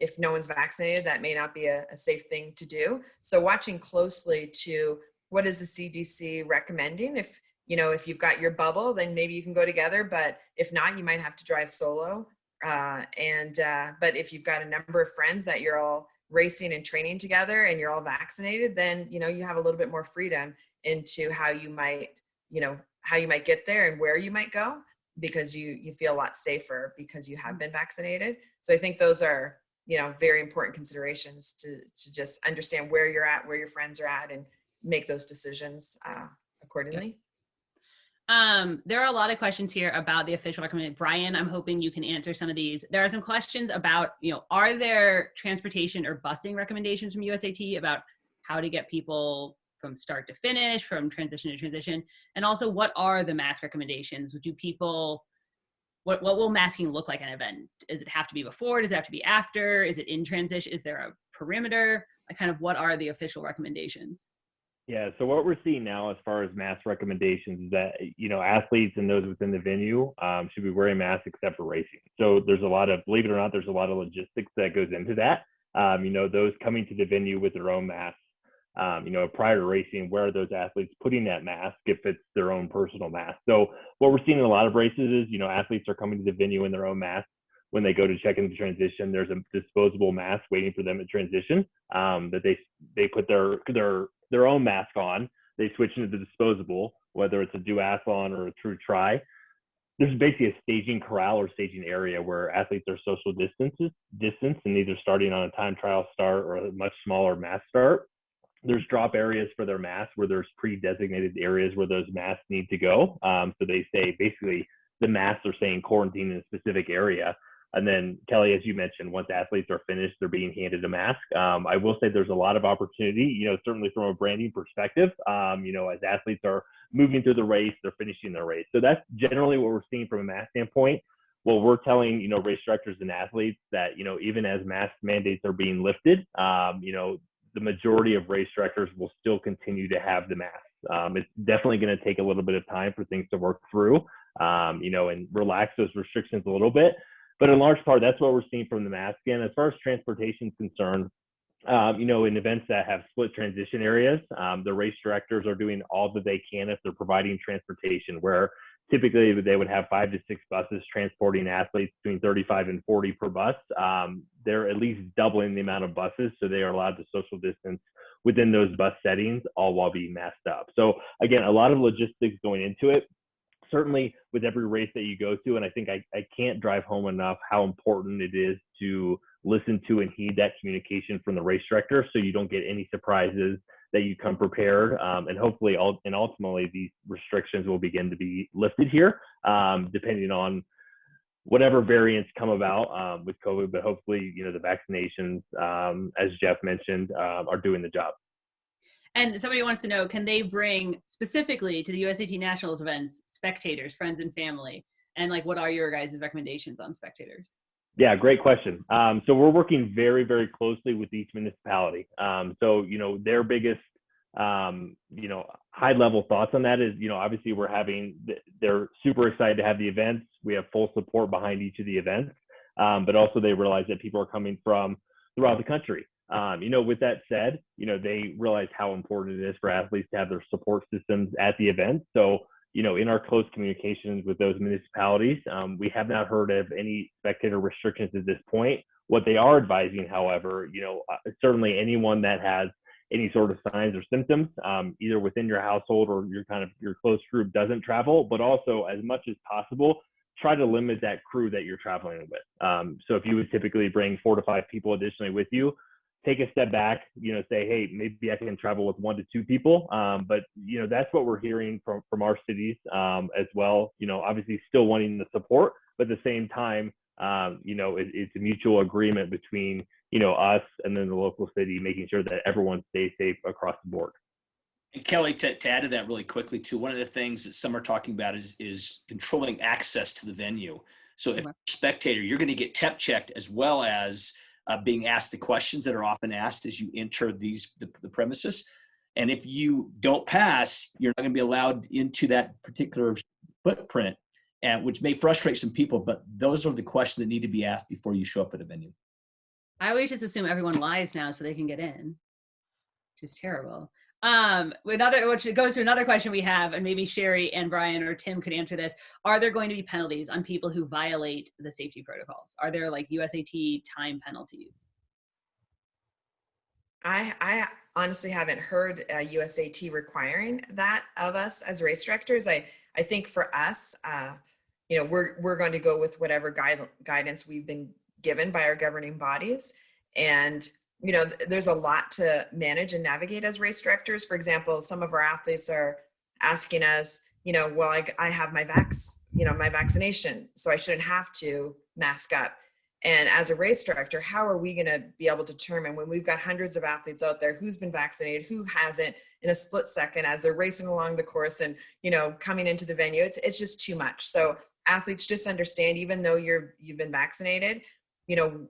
if no one's vaccinated, that may not be a safe thing to do. So watching closely to what is the CDC recommending. If you've got your bubble, then maybe you can go together, but if not, you might have to drive solo. But if you've got a number of friends that you're all racing and training together and you're all vaccinated, then, you have a little bit more freedom into how you might get there and where you might go, because you feel a lot safer because you have been vaccinated. So I think those are, very important considerations to just understand where you're at, where your friends are at, and make those decisions accordingly.
There are a lot of questions here about the official recommendation. Brian, I'm hoping you can answer some of these. There are some questions about, are there transportation or busing recommendations from USAT about how to get people from start to finish, from transition to transition? And also, what are the mask recommendations? What will masking look like at an event? Does it have to be before? Does it have to be after? Is it in transition? Is there a perimeter? Like, kind of what are the official recommendations?
Yeah, so what we're seeing now as far as mask recommendations is that, athletes and those within the venue should be wearing masks except for racing. So there's a lot of, believe it or not, there's a lot of logistics that goes into that. Those coming to the venue with their own masks, prior to racing, where are those athletes putting that mask if it's their own personal mask? So what we're seeing in a lot of races is, athletes are coming to the venue in their own mask. When they go to check into transition, there's a disposable mask waiting for them at transition that they put their own mask on. They switch into the disposable, whether it's a duathlon or a true tri. There's basically a staging corral or staging area where athletes are social distance and either starting on a time trial start or a much smaller mass start. There's drop areas for their masks where there's pre-designated areas where those masks need to go. So they say basically the masks are saying quarantine in a specific area. And then, Kelly, as you mentioned, once athletes are finished, they're being handed a mask. I will say there's a lot of opportunity, certainly from a branding perspective, as athletes are moving through the race, they're finishing their race. So that's generally what we're seeing from a mask standpoint. Well, we're telling, race directors and athletes that, even as mask mandates are being lifted, the majority of race directors will still continue to have the mask. It's definitely going to take a little bit of time for things to work through, and relax those restrictions a little bit. But in large part, that's what we're seeing from the mask. And as far as transportation is concerned, in events that have split transition areas, the race directors are doing all that they can if they're providing transportation, where typically they would have 5 to 6 buses transporting athletes between 35 and 40 per bus. They're at least doubling the amount of buses, so they are allowed to social distance within those bus settings, all while being masked up. So again, a lot of logistics going into it. Certainly with every race that you go to, and I think I can't drive home enough how important it is to listen to and heed that communication from the race director, so you don't get any surprises, that you come prepared, and hopefully ultimately these restrictions will begin to be lifted here, depending on whatever variants come about with COVID. But hopefully, the vaccinations, as Jeff mentioned, are doing the job.
And somebody wants to know, can they bring specifically to the USAT Nationals events spectators, friends, and family? And what are your guys' recommendations on spectators?
Yeah, great question. So we're working very, very closely with each municipality. So, their biggest, high level thoughts on that is, obviously they're super excited to have the events. We have full support behind each of the events, but also they realize that people are coming from throughout the country. With that said, they realize how important it is for athletes to have their support systems at the event. So, in our close communications with those municipalities, we have not heard of any spectator restrictions at this point. What they are advising, however, certainly anyone that has any sort of signs or symptoms, either within your household or your close group, doesn't travel, but also as much as possible, try to limit that crew that you're traveling with. So if you would typically bring 4 to 5 people additionally with you, take a step back, say, hey, maybe I can travel with 1 to 2 people. But, that's what we're hearing from our cities as well. Obviously still wanting the support, but at the same time, it's a mutual agreement between, us and then the local city, making sure that everyone stays safe across the board.
And Kelly, to add to that really quickly too, one of the things that some are talking about is controlling access to the venue. So if you're a spectator, you're going to get temp checked, as well as being asked the questions that are often asked as you enter the premises. And if you don't pass, you're not going to be allowed into that particular footprint, and which may frustrate some people, but those are the questions that need to be asked before you show up at a venue.
I always just assume everyone lies now so they can get in, which is terrible. Which goes to another question we have, and maybe Sherry and Brian or Tim could answer this. Are there going to be penalties on people who violate the safety protocols? Are there USAT time penalties?
I honestly haven't heard USAT requiring that of us as race directors. I think for us, we're going to go with whatever guidance we've been given by our governing bodies. And there's a lot to manage and navigate as race directors. For example, some of our athletes are asking us, well, I have my my vaccination, so I shouldn't have to mask up. And as a race director, how are we going to be able to determine, when we've got hundreds of athletes out there, who's been vaccinated, who hasn't, in a split second as they're racing along the course and, coming into the venue? It's just too much. So athletes, just understand, even though you've been vaccinated,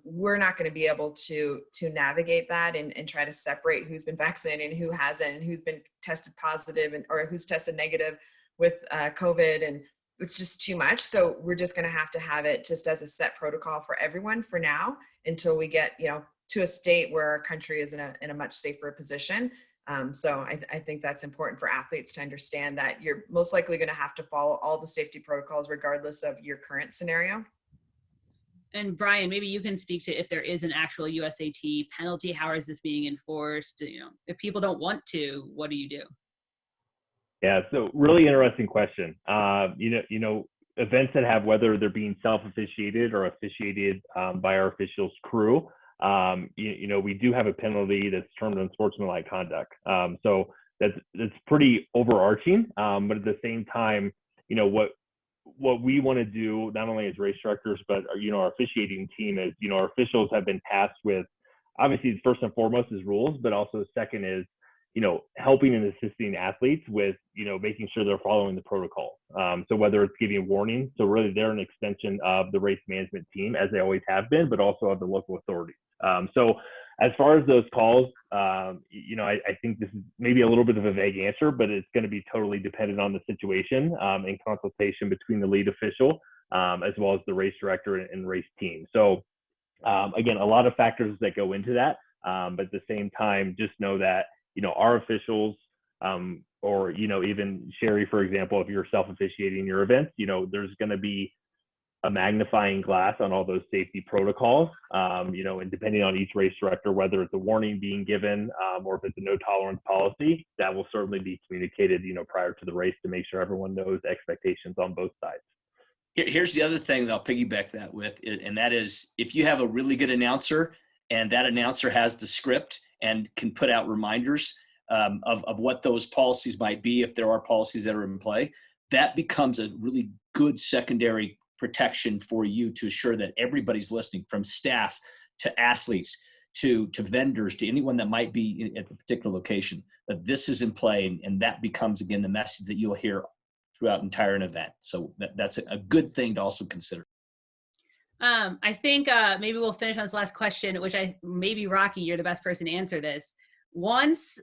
we're not going to be able to navigate that and try to separate who's been vaccinated and who hasn't, and who's been tested positive or who's tested negative with COVID. And it's just too much. So we're just going to have it just as a set protocol for everyone for now, until we get, to a state where our country is in a much safer position. So I think that's important for athletes to understand, that you're most likely going to have to follow all the safety protocols regardless of your current scenario.
And Brian, maybe you can speak to if there is an actual USAT penalty. How is this being enforced? If people don't want to, what do you do?
Yeah, so really interesting question. Events that have, whether they're being self-officiated or officiated by our officials crew, we do have a penalty that's termed unsportsmanlike conduct. So that's pretty overarching, but at the same time, what we want to do, not only as race directors, but our officiating team, is our officials have been tasked with, obviously first and foremost is rules, but also second is helping and assisting athletes with, making sure they're following the protocol. So whether it's giving warnings, so really they're an extension of the race management team, as they always have been, but also of the local authorities. So as far as those calls, I think this is maybe a little bit of a vague answer, but it's going to be totally dependent on the situation, in consultation between the lead official, as well as the race director and race team. So again, a lot of factors that go into that, but at the same time, just know that our officials, or even Sherry, for example, if you're self-officiating your events, there's going to be a magnifying glass on all those safety protocols, and depending on each race director, whether it's a warning being given, or if it's a no tolerance policy, that will certainly be communicated, prior to the race, to make sure everyone knows expectations on both sides.
Here's the other thing that I'll piggyback that with, and that is, if you have a really good announcer and that announcer has the script and can put out reminders of what those policies might be, if there are policies that are in play, that becomes a really good secondary protection for you to assure that everybody's listening, from staff to athletes to vendors to anyone that might be at the particular location, that this is in play, and that becomes, again, the message that you'll hear throughout the entire event. So that's a good thing to also consider.
I think maybe we'll finish on this last question, which maybe Rocky, you're the best person to answer this. Once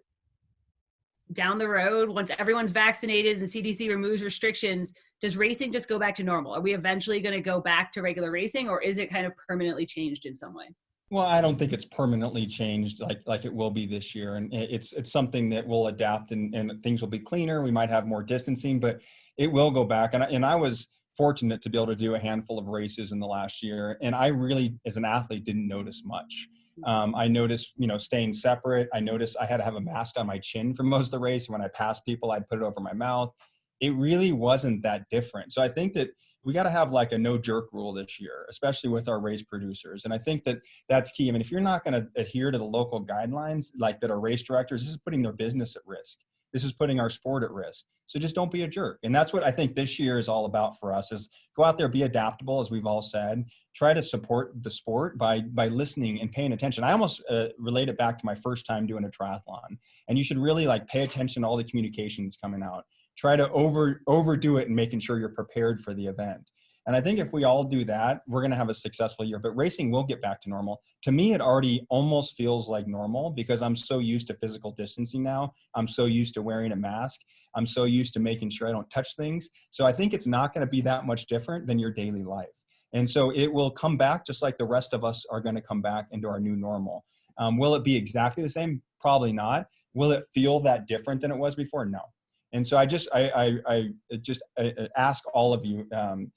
down the road, once everyone's vaccinated and the CDC removes restrictions, does racing just go back to normal? Are we eventually going to go back to regular racing, or is it kind of permanently changed in some way?
Well, I don't think it's permanently changed like it will be this year. And it's something that will adapt, and things will be cleaner. We might have more distancing, but it will go back. And I was fortunate to be able to do a handful of races in the last year. And I really, as an athlete, didn't notice much. I noticed, staying separate. I noticed I had to have a mask on my chin for most of the race. When I passed people, I'd put it over my mouth. It really wasn't that different. So I think that we got to have like a no jerk rule this year, especially with our race producers. And I think that that's key. I mean, if you're not going to adhere to the local guidelines, like that, our race directors, this is putting their business at risk. This is putting our sport at risk. So just don't be a jerk. And that's what I think this year is all about for us, is go out there, be adaptable, as we've all said, try to support the sport by listening and paying attention. I almost relate it back to my first time doing a triathlon. And you should really pay attention to all the communications coming out. Try to overdo it and making sure you're prepared for the event. And I think if we all do that, we're going to have a successful year. But racing will get back to normal. To me, it already almost feels like normal, because I'm so used to physical distancing now. I'm so used to wearing a mask. I'm so used to making sure I don't touch things. So I think it's not going to be that much different than your daily life. And so it will come back just like the rest of us are going to come back into our new normal. Will it be exactly the same? Probably not. Will it feel that different than it was before? No. And so I ask all of you that,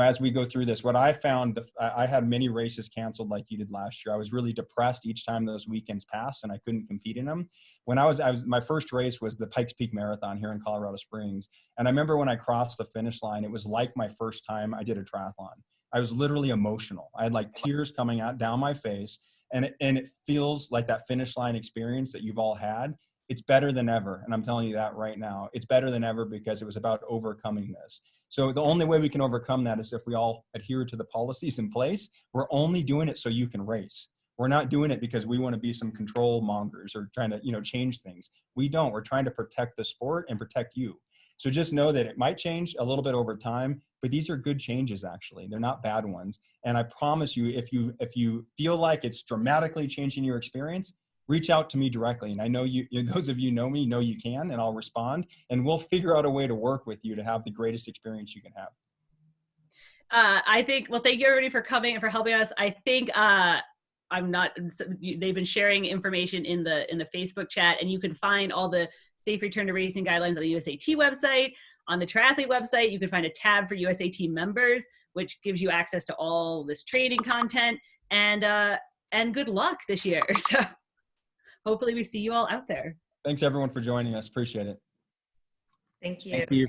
as we go through this, what I found, I had many races canceled like you did last year. I was really depressed each time those weekends passed and I couldn't compete in them. When my first race was the Pikes Peak Marathon here in Colorado Springs. And I remember when I crossed the finish line, it was like my first time I did a triathlon. I was literally emotional. I had tears coming down my face. And it feels like that finish line experience that you've all had. it's better than ever. And I'm telling you that right now. It's better than ever because it was about overcoming this. So the only way we can overcome that is if we all adhere to the policies in place. We're only doing it so you can race. We're not doing it because we want to be some control mongers or trying to, change things. We don't. We're trying to protect the sport and protect you. So just know that it might change a little bit over time, but these are good changes, actually. They're not bad ones. And I promise you, if you feel like it's dramatically changing your experience, reach out to me directly. And I know those of you know me, know you can, and I'll respond. And we'll figure out a way to work with you to have the greatest experience you can have.
I think, well, thank you everybody for coming and for helping us. I think they've been sharing information in the Facebook chat, and you can find all the safe return to racing guidelines on the USAT website. On the Triathlete website, you can find a tab for USAT members, which gives you access to all this training content, and good luck this year. So hopefully we see you all out there.
Thanks everyone for joining us. Appreciate it.
Thank you.
Thank you.